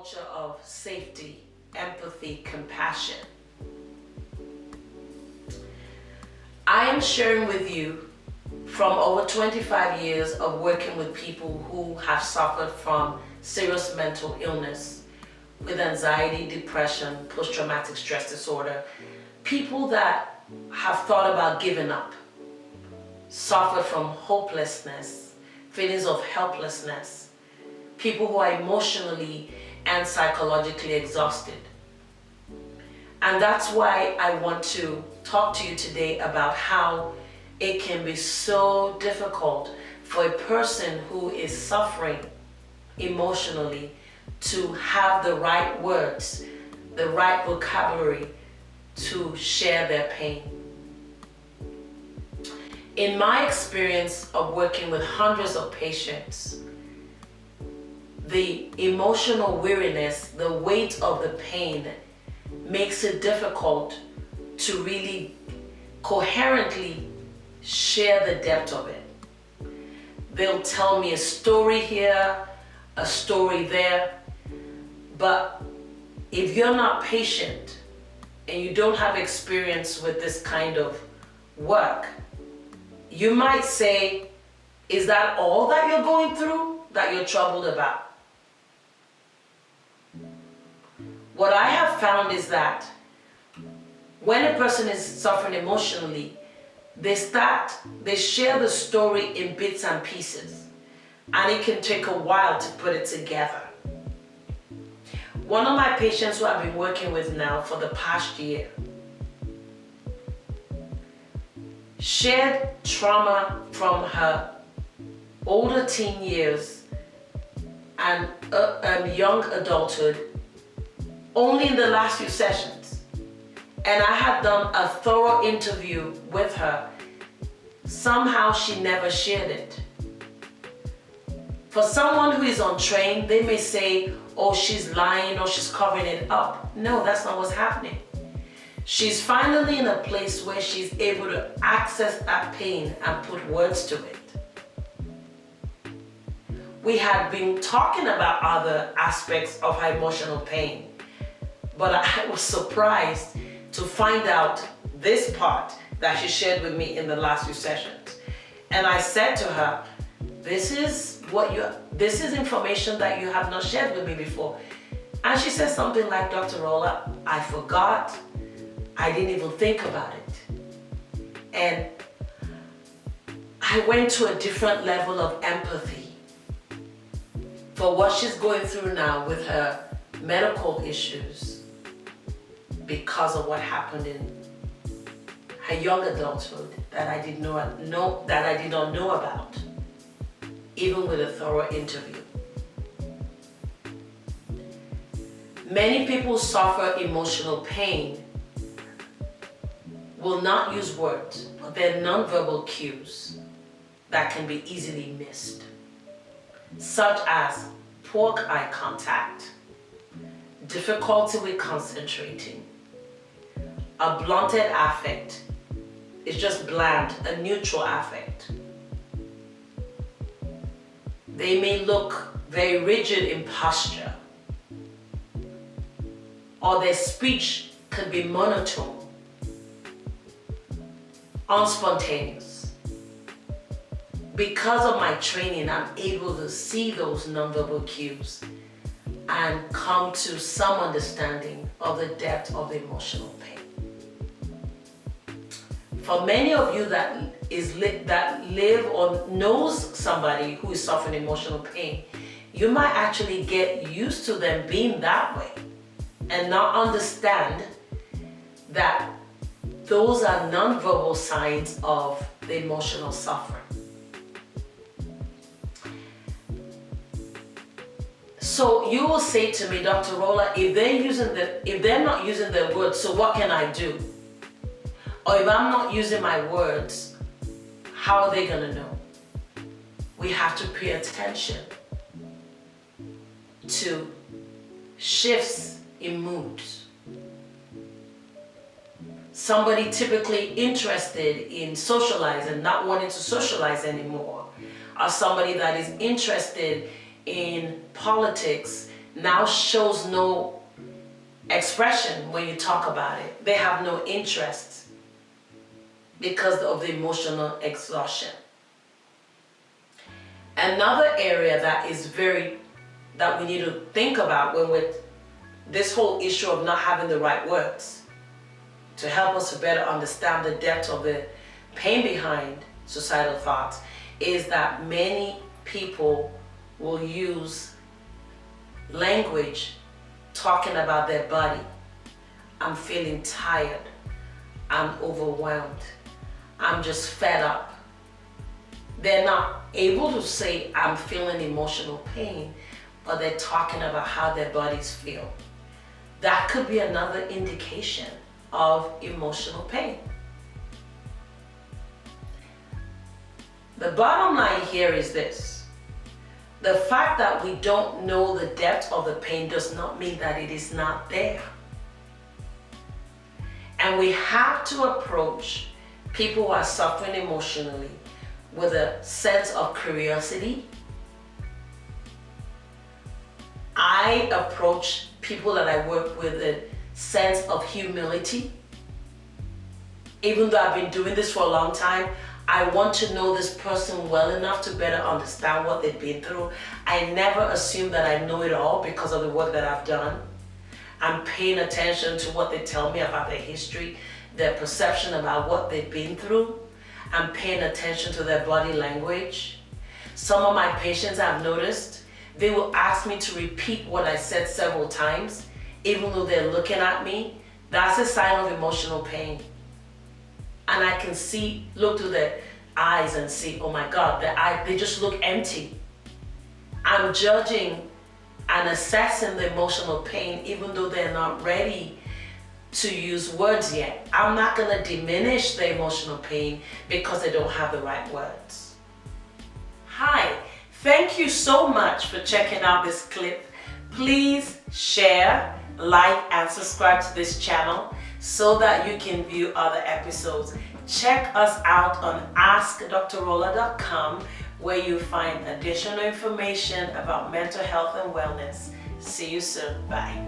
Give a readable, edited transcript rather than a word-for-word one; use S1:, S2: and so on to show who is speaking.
S1: culture of safety, empathy, compassion. I am sharing with you from over 25 years of working with people who have suffered from serious mental illness with anxiety, depression, post-traumatic stress disorder, people that have thought about giving up, suffered from hopelessness, feelings of helplessness, people who are emotionally and psychologically exhausted. And that's why I want to talk to you today about how it can be so difficult for a person who is suffering emotionally to have the right words, the right vocabulary to share their pain. In my experience of working with hundreds of patients, the emotional weariness, the weight of the pain makes it difficult to really coherently share the depth of it. They'll tell me a story here, a story there, but if you're not patient and you don't have experience with this kind of work, you might say, is that all that you're going through, that you're troubled about? What I have found is that when a person is suffering emotionally, they share the story in bits and pieces, and it can take a while to put it together. One of my patients who I've been working with now for the past year shared trauma from her older teen years and young adulthood only in the last few sessions. And I had done a thorough interview with her. Somehow she never shared it. For someone who is untrained, they may say, oh, she's lying or she's covering it up. No, that's not what's happening. She's finally in a place where she's able to access that pain and put words to it. We had been talking about other aspects of her emotional pain, but I was surprised to find out this part that she shared with me in the last few sessions. And I said to her, this is information that you have not shared with me before. And she said something like, Dr. Rola, I forgot. I didn't even think about it. And I went to a different level of empathy for what she's going through now with her medical issues because of what happened in her young adulthood that I did not know about, even with a thorough interview. Many people suffer emotional pain, will not use words, but they're nonverbal cues that can be easily missed, such as poor eye contact, difficulty with concentrating, a blunted affect. It's just bland, a neutral affect. They may look very rigid in posture, or their speech could be monotone, unspontaneous. Because of my training, I'm able to see those nonverbal cues and come to some understanding of the depth of the emotional pain. For many of you that live or knows somebody who is suffering emotional pain, you might actually get used to them being that way and not understand that those are nonverbal signs of the emotional suffering. So you will say to me, Dr. Rola, if they're not using their words, so what can I do? Or if I'm not using my words, how are they gonna know? We have to pay attention to shifts in moods. Somebody typically interested in socializing, not wanting to socialize anymore, or somebody that is interested in politics now shows no expression when you talk about it. They have no interest because of the emotional exhaustion. Another area that we need to think about when with this whole issue of not having the right words to help us to better understand the depth of the pain behind suicidal thoughts is that many people will use language talking about their body. I'm feeling tired. I'm overwhelmed. I'm just fed up. They're not able to say, I'm feeling emotional pain, but they're talking about how their bodies feel. That could be another indication of emotional pain. The bottom line here is this. The fact that we don't know the depth of the pain does not mean that it is not there. And we have to approach people who are suffering emotionally with a sense of curiosity. I approach people that I work with a sense of humility. Even though I've been doing this for a long time, I want to know this person well enough to better understand what they've been through. I never assume that I know it all because of the work that I've done. I'm paying attention to what they tell me about their history, their perception about what they've been through. I'm paying attention to their body language. Some of my patients, I've noticed, they will ask me to repeat what I said several times, even though they're looking at me. That's a sign of emotional pain. And I can look through their eyes and see, oh my God, they just look empty. I'm judging and assessing the emotional pain even though they're not ready to use words yet. I'm not gonna diminish the emotional pain because they don't have the right words. Hi, thank you so much for checking out this clip. Please share, like, and subscribe to this channel so that you can view other episodes. Check us out on AskDrRola.com where you find additional information about mental health and wellness. See you soon. Bye.